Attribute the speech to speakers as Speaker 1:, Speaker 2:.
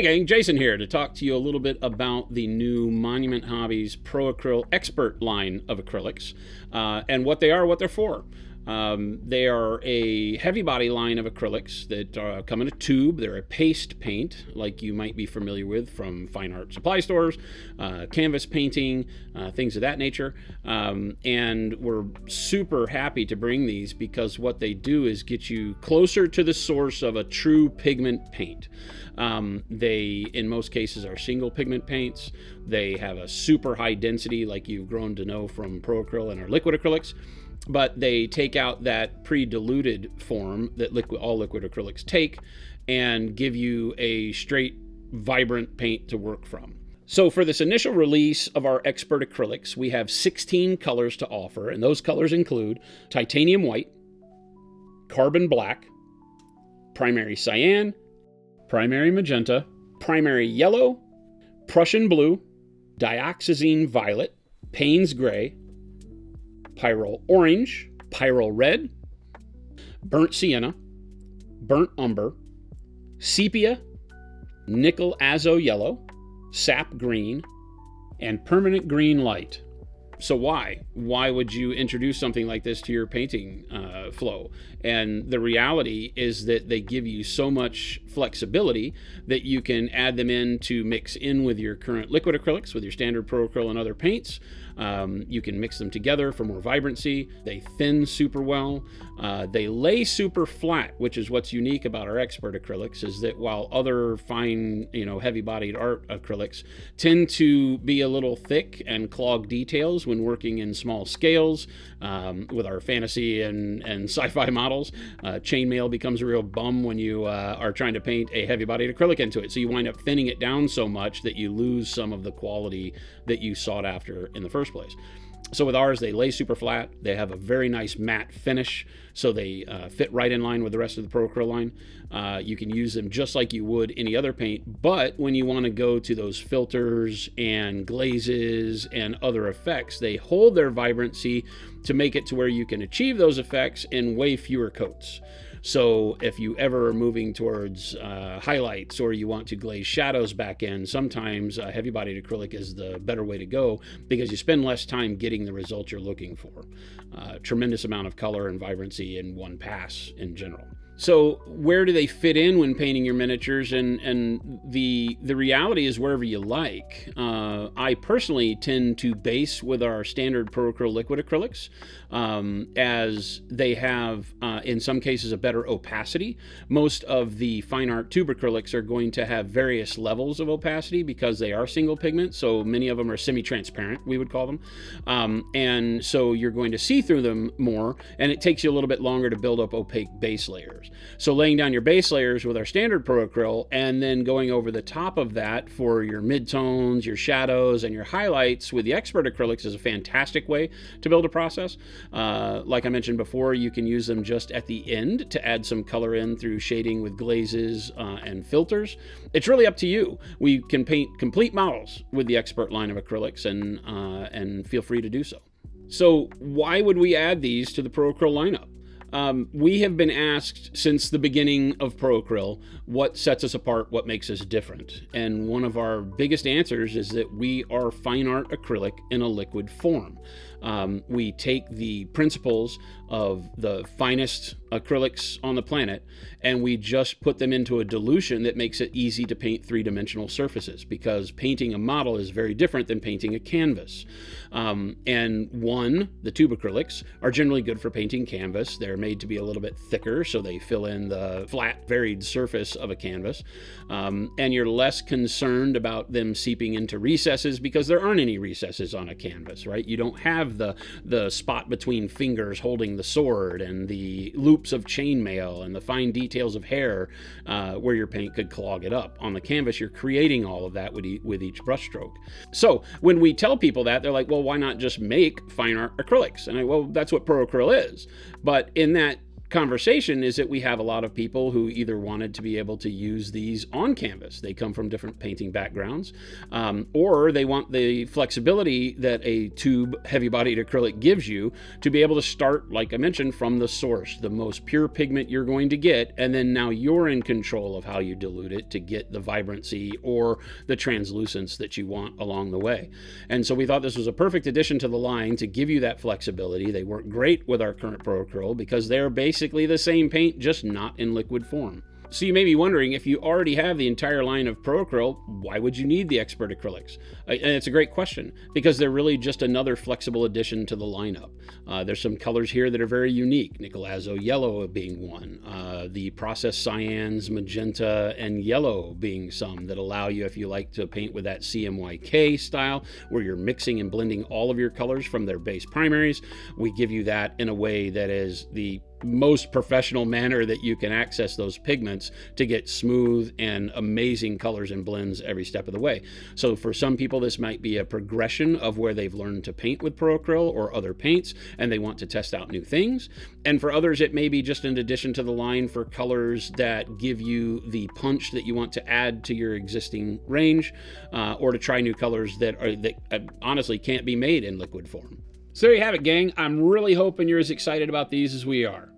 Speaker 1: Hey gang, Jason here to talk to you a little bit about the new Monument Hobbies Pro Acryl Expert line of acrylics and what they are, what they're for. They are a heavy body line of acrylics that come in a tube. They're a paste paint, like you might be familiar with from fine art supply stores, canvas painting, things of that nature. And we're super happy to bring these because what they do is get you closer to the source of a true pigment paint. They, in most cases, are single pigment paints. They have a super high density, like you've grown to know from Pro Acryl and our liquid acrylics. But they take out that pre-diluted form that all liquid acrylics take and give you a straight, vibrant paint to work from. So for this initial release of our Expert Acrylics, we have 16 colors to offer, and those colors include titanium white, carbon black, primary cyan, primary magenta, primary yellow, Prussian blue, dioxazine violet, Payne's gray, pyrrole orange, pyrrole red, burnt sienna, burnt umber, sepia, nickel azo yellow, sap green, and permanent green light. So why would you introduce something like this to your painting flow? And the reality is that they give you so much flexibility that you can add them in to mix in with your current liquid acrylics, with your standard Pro Acryl and other paints. You can mix them together for more vibrancy. They thin super well. They lay super flat, which is what's unique about our Expert acrylics, is that while other fine, heavy-bodied art acrylics tend to be a little thick and clog details when working in small scales with our fantasy and sci-fi models, chainmail becomes a real bum when you are trying to paint a heavy-bodied acrylic into it. So you wind up thinning it down so much that you lose some of the quality that you sought after in the first place. So with ours, they lay super flat. They have a very nice matte finish, so they fit right in line with the rest of the Pro Acryl line. You can use them just like you would any other paint, but when you want to go to those filters and glazes and other effects, they hold their vibrancy to make it to where you can achieve those effects in way fewer coats. So if you ever are moving towards highlights or you want to glaze shadows back in, sometimes heavy-bodied acrylic is the better way to go because you spend less time getting the result you're looking for. Tremendous amount of color and vibrancy in one pass in general. So where do they fit in when painting your miniatures? And the reality is wherever you like. I personally tend to base with our standard Pro Acryl liquid acrylics, as they have, in some cases, a better opacity. Most of the fine art tube acrylics are going to have various levels of opacity because they are single pigment, so many of them are semi-transparent, we would call them. And so you're going to see through them more, and it takes you a little bit longer to build up opaque base layers. So laying down your base layers with our standard Pro Acryl and then going over the top of that for your midtones, your shadows, and your highlights with the Expert acrylics is a fantastic way to build a process. Like I mentioned before, you can use them just at the end to add some color in through shading with glazes and filters. It's really up to you. We can paint complete models with the Expert line of acrylics, and feel free to do so. So why would we add these to the Pro Acryl lineup? We have been asked since the beginning of Pro Acryl what sets us apart, what makes us different. And one of our biggest answers is that we are fine art acrylic in a liquid form. We take the principles of the finest acrylics on the planet and we just put them into a dilution that makes it easy to paint three-dimensional surfaces, because painting a model is very different than painting a canvas. The tube acrylics are generally good for painting canvas. They're made to be a little bit thicker, so they fill in the flat, varied surface of a canvas. And you're less concerned about them seeping into recesses because there aren't any recesses on a canvas, right? You don't have the spot between fingers holding the sword and the loops of chainmail and the fine details of hair where your paint could clog it up. On the canvas, you're creating all of that with each brushstroke. So when we tell people that, they're like, well, why not just make fine art acrylics? And well, that's what Pro Acryl is. But in that conversation is that we have a lot of people who either wanted to be able to use these on canvas. They come from different painting backgrounds, or they want the flexibility that a tube heavy-bodied acrylic gives you to be able to start, like I mentioned, from the source, the most pure pigment you're going to get, and then now you're in control of how you dilute it to get the vibrancy or the translucence that you want along the way. And so we thought this was a perfect addition to the line to give you that flexibility. They work great with our current Pro Acryl because they're basically the same paint, just not in liquid form. So you may be wondering, if you already have the entire line of Pro Acryl, why would you need the Expert Acrylics? And it's a great question, because they're really just another flexible addition to the lineup. There's some colors here that are very unique, Nickel Azo Yellow being one, the processed cyans, magenta, and yellow being some that allow you, if you like to paint with that CMYK style, where you're mixing and blending all of your colors from their base primaries. We give you that in a way that is the most professional manner that you can access those pigments to get smooth and amazing colors and blends every step of the way. So for some people, this might be a progression of where they've learned to paint with Pro Acryl or other paints, and they want to test out new things. And for others, it may be just an addition to the line for colors that give you the punch that you want to add to your existing range, or to try new colors that honestly can't be made in liquid form. So there you have it, gang. I'm really hoping you're as excited about these as we are.